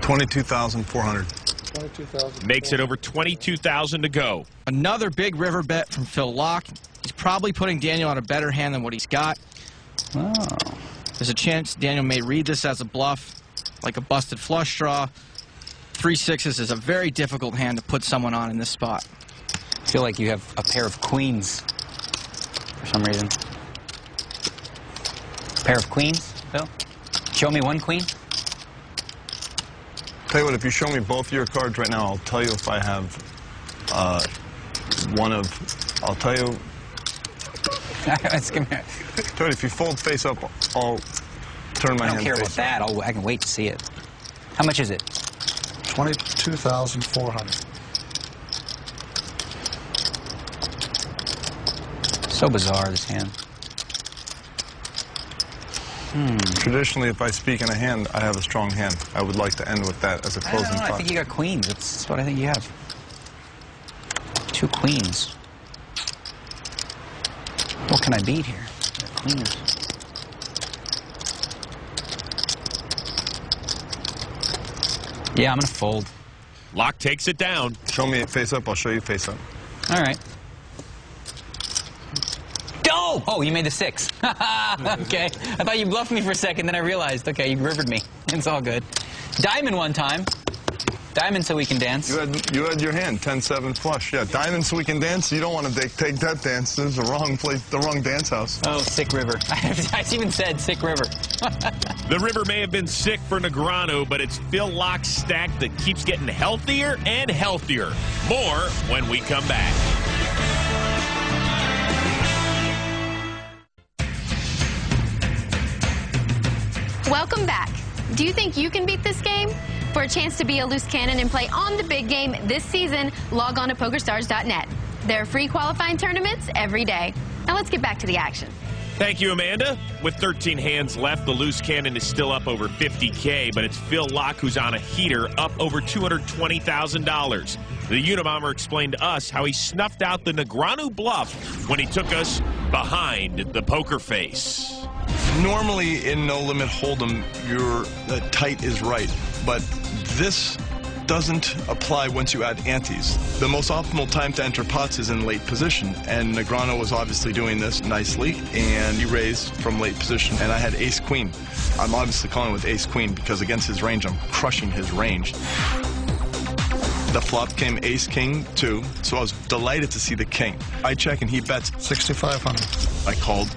22,400. 22,000. Makes it over 22,000 to go. Another big river bet from Phil Locke. He's probably putting Daniel on a better hand than what he's got. Oh. There's a chance Daniel may read this as a bluff, like a busted flush draw. 3 6s is a very difficult hand to put someone on in this spot. I feel like you have a pair of queens for some reason. Pair of queens, Phil? Show me one queen. Tell you what, if you show me both your cards right now, I'll tell you if I have one of... I'll tell you... Let's give me a... Tell you, if you fold face up, I'll turn my hand face up. I don't care about that. I can wait to see it. How much is it? 22,400. So bizarre, this hand. Traditionally, if I speak in a hand, I have a strong hand. I would like to end with that as a closing I don't know. thought. I think you got queens. That's what I think you have. 2 queens. What can I beat here? Queens. Yeah, I'm going to fold. Locke takes it down. Show me face up, I'll show you face up. All right. Oh, you made the 6. Okay. I thought you bluffed me for a second, then I realized, okay, you rivered me. It's all good. Diamond one time. Diamond so we can dance. You had your hand, 10-7 flush. Yeah, diamond so we can dance. You don't want to take that dance. This is the wrong place, the wrong dance house. Oh, sick river. I even said sick river. The river may have been sick for Negreanu, but it's Phil Locke's stack that keeps getting healthier and healthier. More when we come back. Welcome back. Do you think you can beat this game? For a chance to be a loose cannon and play on the big game this season, log on to PokerStars.net. There are free qualifying tournaments every day. Now let's get back to the action. Thank you, Amanda. With 13 hands left, the loose cannon is still up over $50K, but it's Phil Locke who's on a heater, up over $220,000. The Unabomber explained to us how he snuffed out the Negreanu bluff when he took us behind the poker face. Normally, in No Limit Hold'em, your tight is right, but this doesn't apply once you add antes. The most optimal time to enter pots is in late position, and Negreanu was obviously doing this nicely, and he raised from late position, and I had ace-queen. I'm obviously calling with ace-queen because against his range, I'm crushing his range. The flop came ace-king, too, so I was delighted to see the king. I check, and he bets 6,500. I called.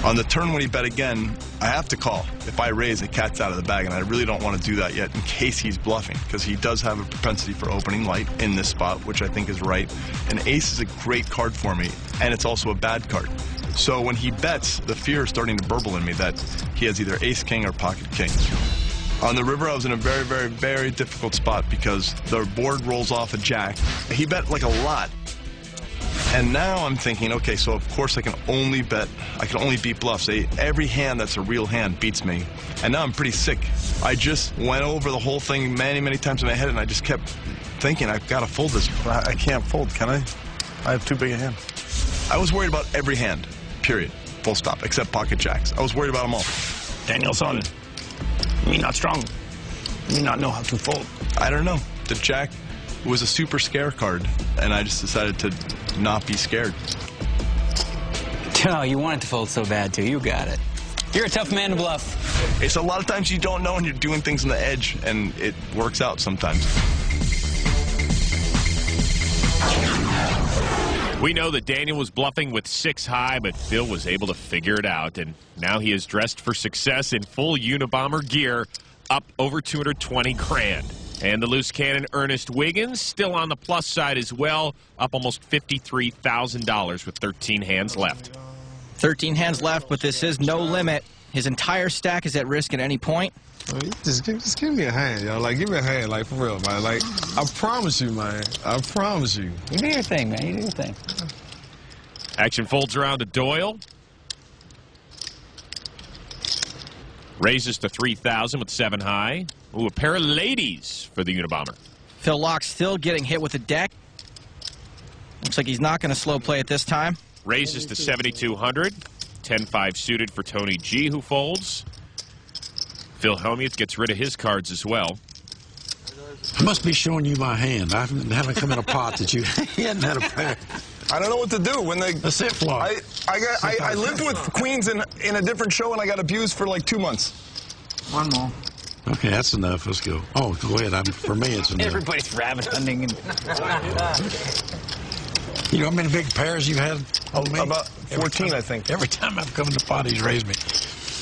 On the turn when he bet again, I have to call. If I raise, the cat's out of the bag, and I really don't want to do that yet in case he's bluffing, because he does have a propensity for opening light in this spot, which I think is right. And ace is a great card for me, and it's also a bad card. So when he bets, the fear is starting to burble in me that he has either ace-king or pocket-king. On the river, I was in a very, very, very difficult spot because the board rolls off a jack. He bet like a lot. And now I'm thinking, okay, so of course I can only beat bluffs. Every hand that's a real hand beats me. And now I'm pretty sick. I just went over the whole thing many, many times in my head, and I just kept thinking, I've got to fold this. I can't fold, can I? I have too big a hand. I was worried about every hand, period, full stop, except pocket jacks. I was worried about them all. Danielson, me not strong. Me not know how to fold. I don't know. The jack was a super scare card, and I just decided to not be scared. Oh, you wanted to fold so bad, too. You got it. You're a tough man to bluff. It's a lot of times you don't know, and you're doing things on the edge, and it works out sometimes. We know that Daniel was bluffing with 6 high, but Phil was able to figure it out, and now he is dressed for success in full Unabomber gear, up over 220 grand. And the loose cannon Ernest Wiggins still on the plus side as well, up almost $53,000 with 13 hands left. 13 hands left, but this is no limit. His entire stack is at risk at any point. Just give me a hand, y'all. Like, give me a hand, like, for real, man. Like, I promise you, man. I promise you. You do your thing, man. You do your thing. Action folds around to Doyle. Raises to 3,000 with 7 high. Ooh, a pair of ladies for the Unabomber. Phil Locke still getting hit with a deck. Looks like he's not going to slow play it this time. Raises to 7,200. 10-5 suited for Tony G, who folds. Phil Hellmuth gets rid of his cards as well. I must be showing you my hand. I haven't come in a pot that you hadn't had a pair. I don't know what to do when they. That's it, Floyd. I lived with queens in a different show, and I got abused for like 2 months. One more. Okay, that's enough. Let's go. Oh, go ahead. For me, it's enough. Everybody's rabbit hunting. You know how many big pairs you had on me? About 14, I think. Every time I've come to pot, he's raised me.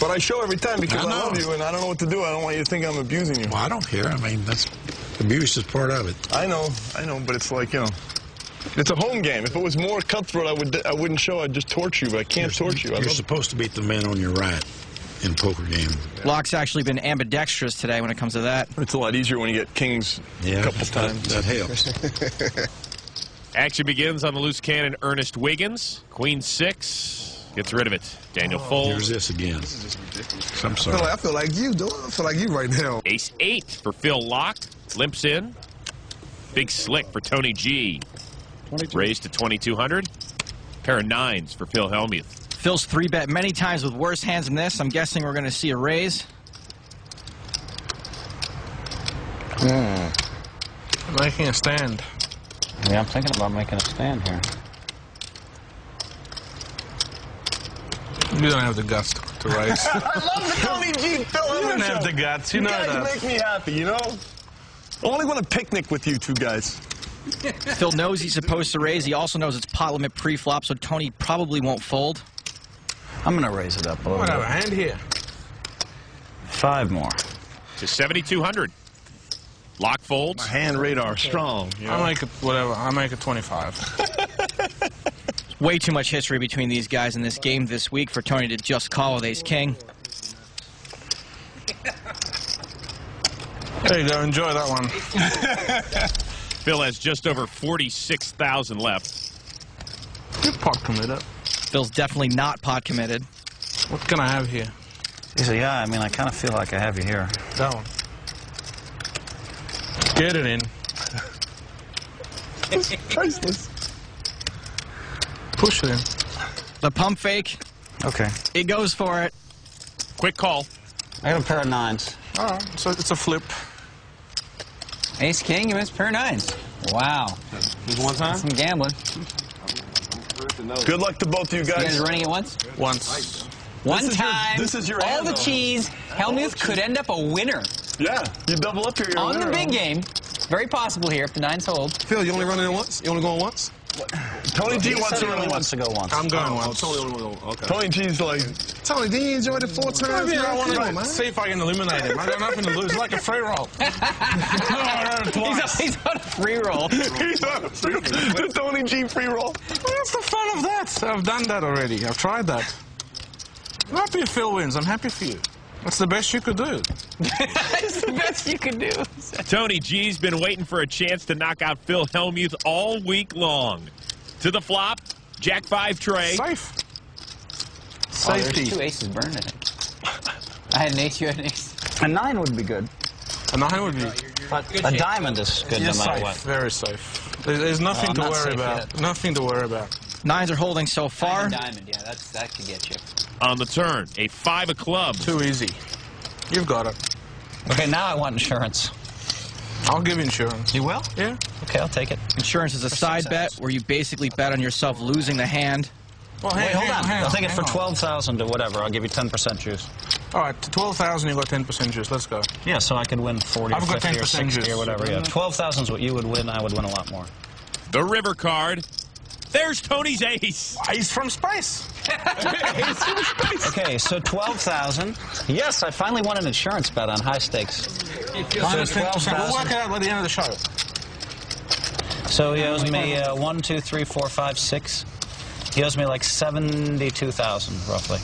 But I show every time because I I know. love you, and I don't know what to do. I don't want you to think I'm abusing you. Well, I don't care. I mean, that's abuse is part of it. I know, but it's like, you know, it's a home game. If it was more cutthroat, I wouldn't show. I'd just torture you, but I can't torture you. You're supposed to beat the man on your right in a poker game. Locke's actually been ambidextrous today when it comes to that. It's a lot easier when you get kings a couple times. That helps. Action begins on the loose cannon, Ernest Wiggins. Queen 6 gets rid of it. Daniel folds. Here's this again. I'm sorry. I feel like you, dude. I feel like you right now. Ace 8 for Phil Locke. Limps in. Big slick for Tony G. Raised to 2,200. Pair of 9s for Phil Hellmuth. Phil's 3-bet many times with worse hands than this. I'm guessing we're going to see a raise. Making a stand. Yeah, I'm thinking about making a stand here. You don't have the guts to raise. I love the Tony G. Phil You don't Hellmuth have show. the guts. You You know guys that. make me happy, you know? I only want to picnic with you two guys. Phil knows he's supposed to raise. He also knows it's pot limit pre-flop, so Tony probably won't fold. I'm going to raise it up a little Whatever, bit. hand here. 5 more. To 7,200. Locke folds. Hand radar strong. You know? I'll make it whatever. I'll make it 25. Way too much history between these guys in this game this week for Tony to just call with ace-king. There you go. Enjoy that one. Phil has just over 46,000 left. You're pot committed. Phil's definitely not pot committed. What can I have here? He said, yeah, I mean, I kind of feel like I have you here. That one. Get it in. It's priceless. Push it in. The pump fake, Okay. he goes for it. Quick call. I got a pair of 9s. All right, so it's a flip. Ace King, you missed pair of 9s. Wow. One time? Some gambling. Good luck to both of you You guys guys. running it once? Once. One is your- time. this is your all hand, the though. cheese. Hellmuth could end up a winner Yeah, you double up here. You're a on the winner. big game. Very possible here if the 9s hold. Phil, you only running it once? You only going once? Tony G wants to He run wants once. to go once. I'm going once. Okay. Tony G's like, Tony, didn't you enjoy the 4 times? Yeah, I wanna Come on, man. See if I can eliminate him. I got nothing to lose. It's like a free roll. He's on a free roll. he's on the Tony G free roll. What's the fun of that? I've done that already. I've tried that. I'm happy if Phil wins. I'm happy for you. That's the best you could do. That's the best you could do. Tony G's been waiting for a chance to knock out Phil Hellmuth all week long. To the flop, Jack 5 tray. Safe. Oh, there's Safety. 2 aces burned in it. I had an ace, you had an ace. A 9 would be good. A 9 would be A diamond is good no matter safe. what. Very safe. There's nothing I'm to not worry safe about. yet. Nothing to worry about. 9s are holding so far. Diamond, yeah, that could get you. On the turn, a 5 of clubs. Too easy. You've got it. Okay, now I want insurance. I'll give you insurance. You will? Yeah. Okay, I'll take it. Insurance is a side bet where you basically bet on yourself losing the hand. Well, Wait, hold on. I'll take it for hang on. 12,000 or whatever. I'll give you 10% juice. All right, to 12,000, you got 10% juice. Let's go. Yeah, so I could win 40 I've or got 50 or 10% 60 juice. or whatever. Yeah, 12,000 is what you would win. I would win a lot more. The river card. There's Tony's ace. He's from space. Okay, so 12,000. Yes, I finally won an insurance bet on high stakes. Minus So 10%. We'll work 12,000. it out by the end of the show. So he owes me 1, 2, 3, 4, 5, 6. He owes me like 72,000 roughly.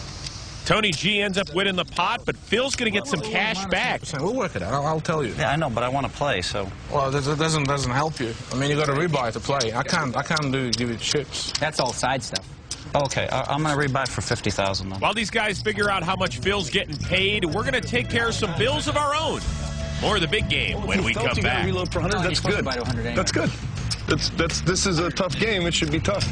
Tony G ends up winning the pot, but Phil's going to get some cash back. We'll work it out. I'll tell you. Yeah, I know, but I want to play, so. Well, that doesn't help you. I mean, you got to rebuy to play. I can't give you chips. That's all side stuff. Okay, I'm going to rebuy for 50,000 then. While these guys figure out how much Phil's getting paid, we're going to take care of some bills of our own. More of the big game when we come back. Reload for 100. That's good. That's good. This is a tough game. It should be tough.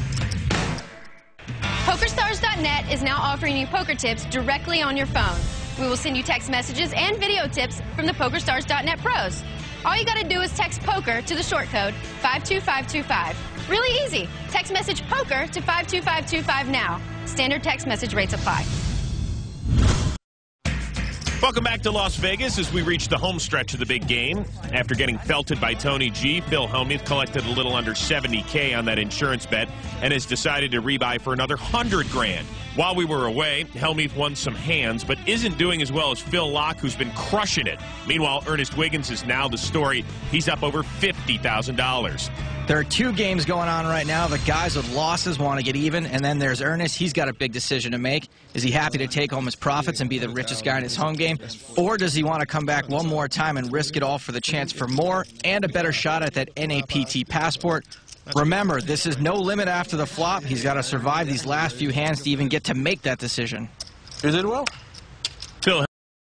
PokerStars.net is now offering you poker tips directly on your phone. We will send you text messages and video tips from the PokerStars.net pros. All you got to do is text POKER to the short code 52525. Really easy. Text message POKER to 52525 now. Standard text message rates apply. Welcome back to Las Vegas as we reach the home stretch of the big game. After getting felted by Tony G, Phil Hellmuth collected a little under $70K on that insurance bet and has decided to rebuy for another $100,000. While we were away, Hellmuth won some hands, but isn't doing as well as Phil Locke, who's been crushing it. Meanwhile, Ernest Wiggins is now the story. He's up over $50,000. There are two games going on right now. The guys with losses want to get even, and then there's Ernest. He's got a big decision to make. Is he happy to take home his profits and be the richest guy in his home game, or does he want to come back one more time and risk it all for the chance for more and a better shot at that NAPT passport? Remember, this is no limit after the flop. He's got to survive these last few hands to even get to make that decision. You did well.